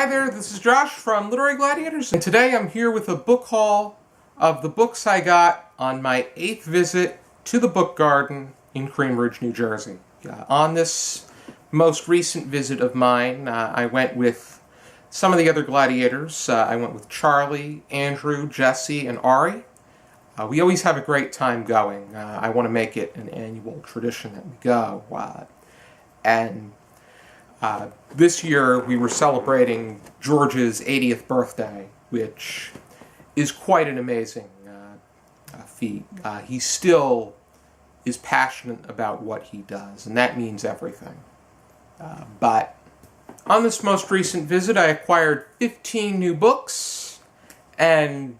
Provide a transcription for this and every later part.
Hi there, this is Josh from Literary Gladiators, and today I'm here with a book haul of the books I got on my 8th visit to the book garden in Cream Ridge, New Jersey. On this most recent visit of mine, I went with some of the other gladiators. I went with Charlie, Andrew, Jesi, and Ari. We always have a great time going. I want to make it an annual tradition that we go. This year we were celebrating George's 80th birthday, which is quite an amazing feat. He still is passionate about what he does, and that means everything. But on this most recent visit, I acquired 15 new books, and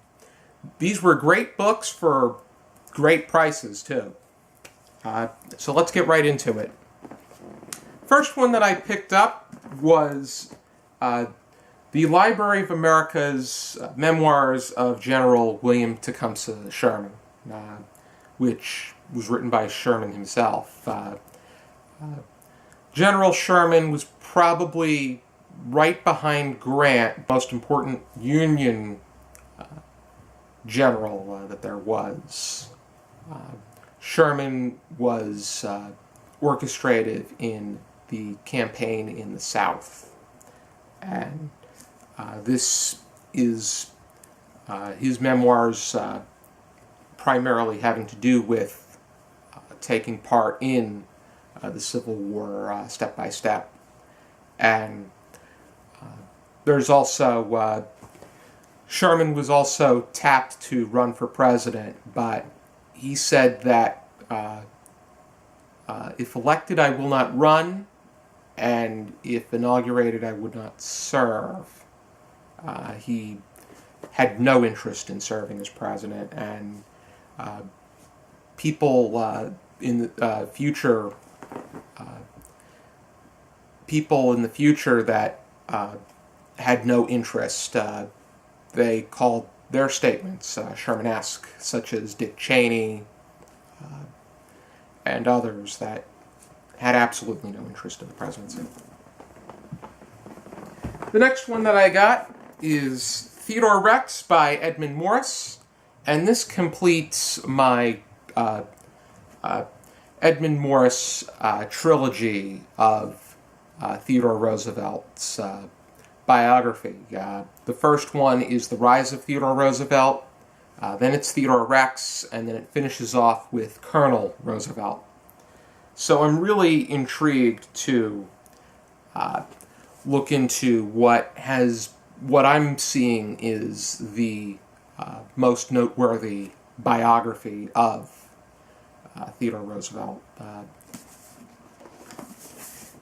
these were great books for great prices, too. So let's get right into it. First one that I picked up was the Library of America's Memoirs of General William Tecumseh Sherman, which was written by Sherman himself. General Sherman was probably right behind Grant, the most important Union general that there was. Sherman was orchestrated in the campaign in the South, and this is his memoirs primarily having to do with taking part in the Civil War step by step. And there's also Sherman was also tapped to run for president, but he said that if elected I will not run, and if inaugurated, I would not serve. He had no interest in serving as president, and people in the future that had no interest, they called their statements Shermanesque, such as Dick Cheney and others that had absolutely no interest in the presidency. The next one that I got is Theodore Rex by Edmund Morris, and this completes my Edmund Morris trilogy of Theodore Roosevelt's biography. The first one is The Rise of Theodore Roosevelt, then it's Theodore Rex, and then it finishes off with Colonel Roosevelt. So I'm really intrigued to look into what I'm seeing is the most noteworthy biography of Theodore Roosevelt.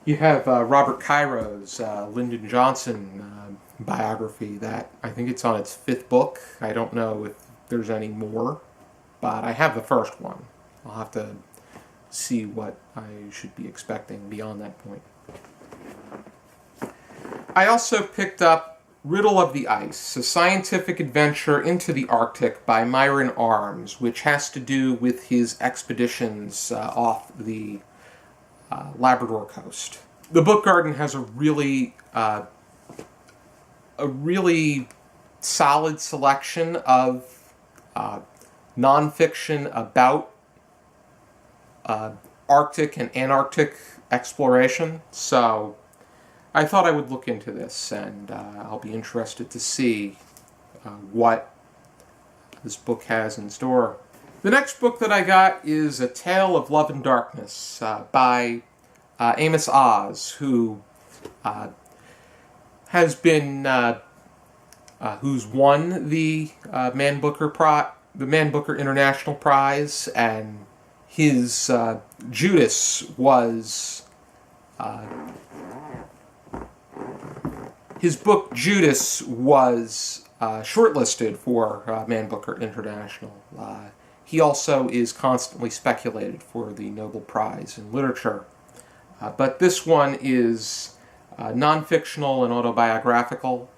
You have Robert Cairo's Lyndon Johnson biography that I think it's on its 5th book. I don't know if there's any more, but I have the first one. I'll have to see what I should be expecting beyond that point. I also picked up Riddle of the Ice, a scientific adventure into the Arctic by Myron Arms, which has to do with his expeditions off the Labrador coast. The book garden has a really solid selection of nonfiction about Arctic and Antarctic exploration, so I thought I would look into this, and I'll be interested to see what this book has in store. The next book that I got is A Tale of Love and Darkness by Amos Oz, who has been who's won the Man Booker International Prize, and his Judas was his book Judas was shortlisted for Man Booker International. He also is constantly speculated for the Nobel Prize in Literature. But this one is non-fictional and autobiographical.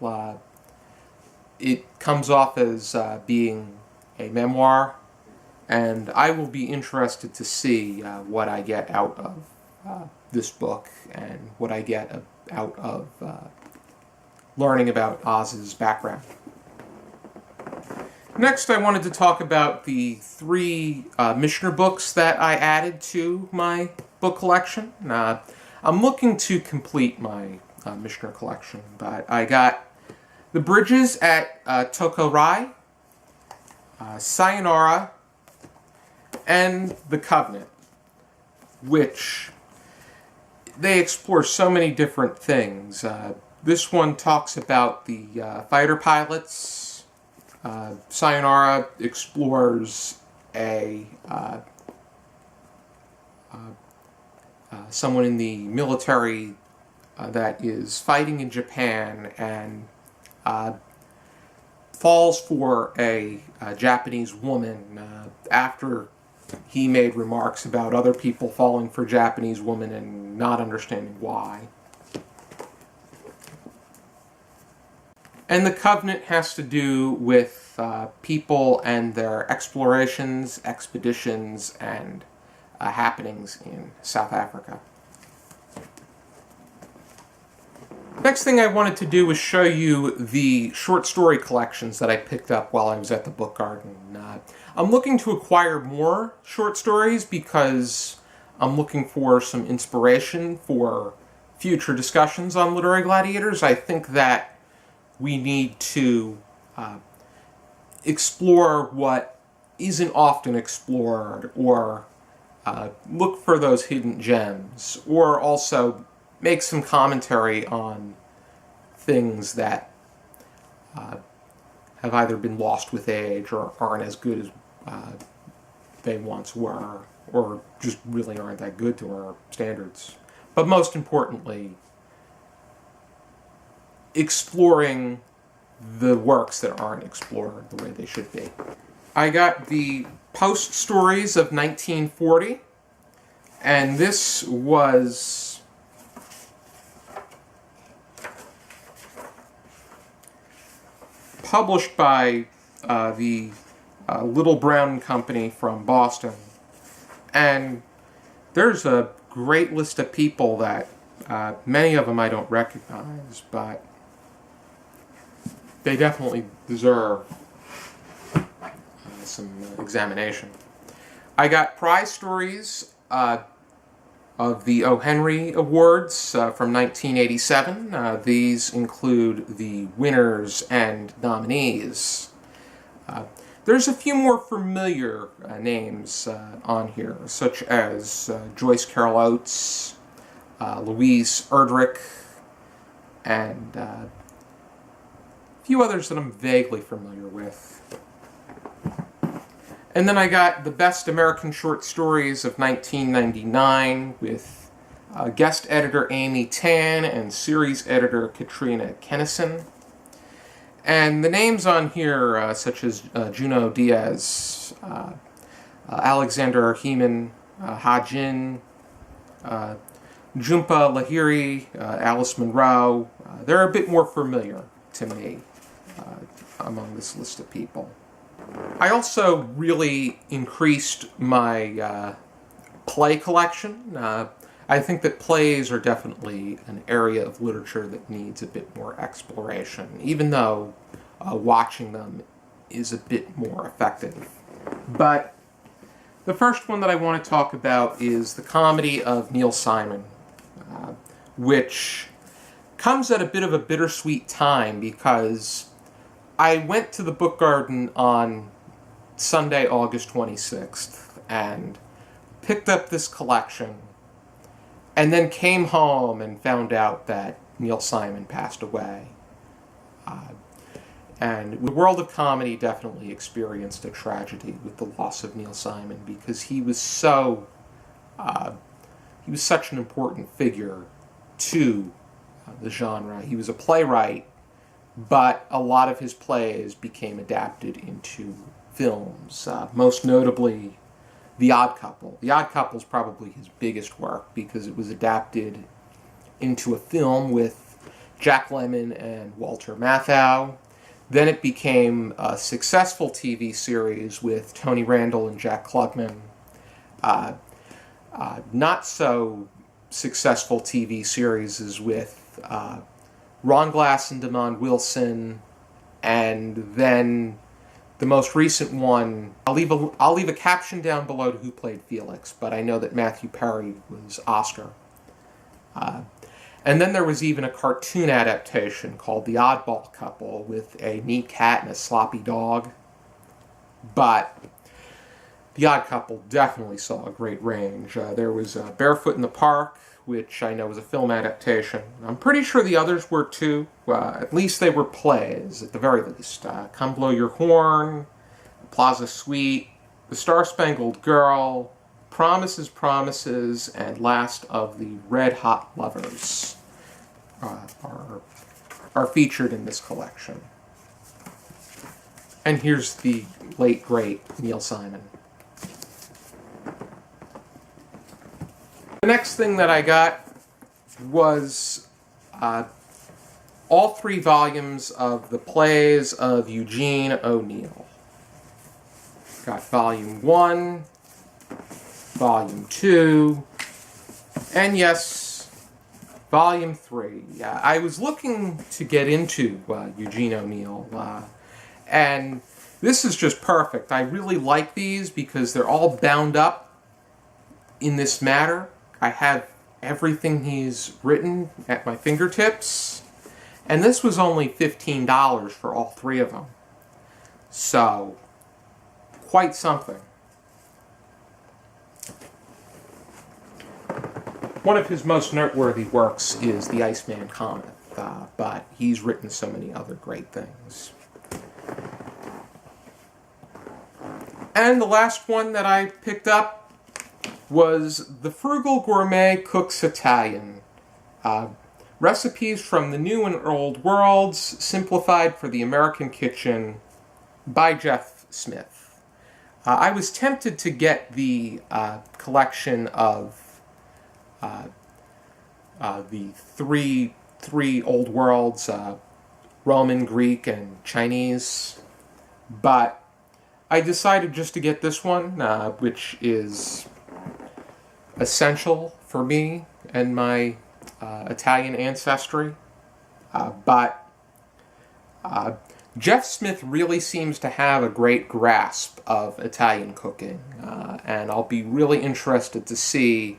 It comes off as being a memoir, and I will be interested to see what I get out of this book and what I get out of learning about Oz's background. Next, I wanted to talk about the 3 Michener books that I added to my book collection. I'm looking to complete my Michener collection, but I got The Bridges at Toko-Ri, Sayonara, and The Covenant, which they explore so many different things. This one talks about the fighter pilots. Sayonara explores someone in the military that is fighting in Japan and falls for a Japanese woman after he made remarks about other people falling for Japanese women and not understanding why. And The Covenant has to do with people and their explorations, expeditions, and happenings in South Africa. Next thing I wanted to do was show you the short story collections that I picked up while I was at the book garden. I'm looking to acquire more short stories because I'm looking for some inspiration for future discussions on literary gladiators. I think that we need to explore what isn't often explored, or look for those hidden gems, or also make some commentary on things that have either been lost with age or aren't as good as they once were, or just really aren't that good to our standards. But most importantly, exploring the works that aren't explored the way they should be. I got the Post Stories of 1940, and this was published by the Little Brown Company from Boston. And there's a great list of people that many of them I don't recognize, but they definitely deserve some examination. I got prize stories of the ONeill Awards from 1987. These include the winners and nominees. There's a few more familiar names on here, such as Joyce Carol Oates, Louise Erdrich, and a few others that I'm vaguely familiar with. And then I got the Best American Short Stories of 1999 with guest editor Amy Tan and series editor Katrina Kenison. And the names on here, such as Juno Diaz, Alexander Heeman, Ha-Jin, Jhumpa Lahiri, Alice Munro, they're a bit more familiar to me among this list of people. I also really increased my play collection. I think that plays are definitely an area of literature that needs a bit more exploration, even though watching them is a bit more effective. But the first one that I want to talk about is the comedy of Neil Simon, which comes at a bit of a bittersweet time because I went to the book garden on Sunday, August 26th, and picked up this collection, and then came home and found out that Neil Simon passed away. And the world of comedy definitely experienced a tragedy with the loss of Neil Simon, because he was such an important figure to the genre. He was a playwright, but a lot of his plays became adapted into films, most notably The Odd Couple. The Odd Couple is probably his biggest work because it was adapted into a film with Jack Lemmon and Walter Matthau. Then it became a successful TV series with Tony Randall and Jack Klugman. Not so successful TV series is with Ron Glass and Damon Wilson, and then the most recent one, I'll leave a caption down below to who played Felix, but I know that Matthew Perry was Oscar. And then there was even a cartoon adaptation called The Oddball Couple with a neat cat and a sloppy dog. But The Odd Couple definitely saw a great range. There was Barefoot in the Park, which I know was a film adaptation. I'm pretty sure the others were too. At least they were plays, at the very least. Come Blow Your Horn, Plaza Suite, The Star-Spangled Girl, Promises, Promises, and Last of the Red Hot Lovers are featured in this collection. And here's the late, great Neil Simon. The next thing that I got was all 3 volumes of the plays of Eugene ONeill. Got Volume 1, Volume 2, and yes, Volume 3. I was looking to get into Eugene ONeill, and this is just perfect. I really like these because they're all bound up in this matter. I have everything he's written at my fingertips, and this was only $15 for all 3 of them. So, quite something. One of his most noteworthy works is The Iceman Comet, but he's written so many other great things. And the last one that I picked up was The Frugal Gourmet Cooks Italian. Recipes from the New and Old Worlds, simplified for the American kitchen, by Jeff Smith. I was tempted to get the collection of the three old worlds, Roman, Greek, and Chinese, but I decided just to get this one, which is essential for me and my Italian ancestry. But Jeff Smith really seems to have a great grasp of Italian cooking, and I'll be really interested to see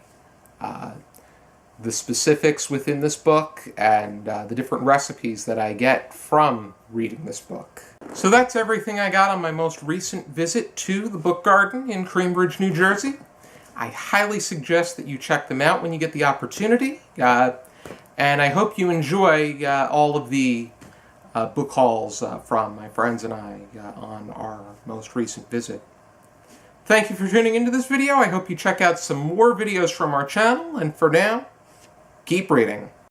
the specifics within this book and the different recipes that I get from reading this book. So that's everything I got on my most recent visit to the Book Garden in Cambridge, New Jersey. I highly suggest that you check them out when you get the opportunity, and I hope you enjoy all of the book hauls from my friends and I on our most recent visit. Thank you for tuning into this video. I hope you check out some more videos from our channel, and for now, keep reading.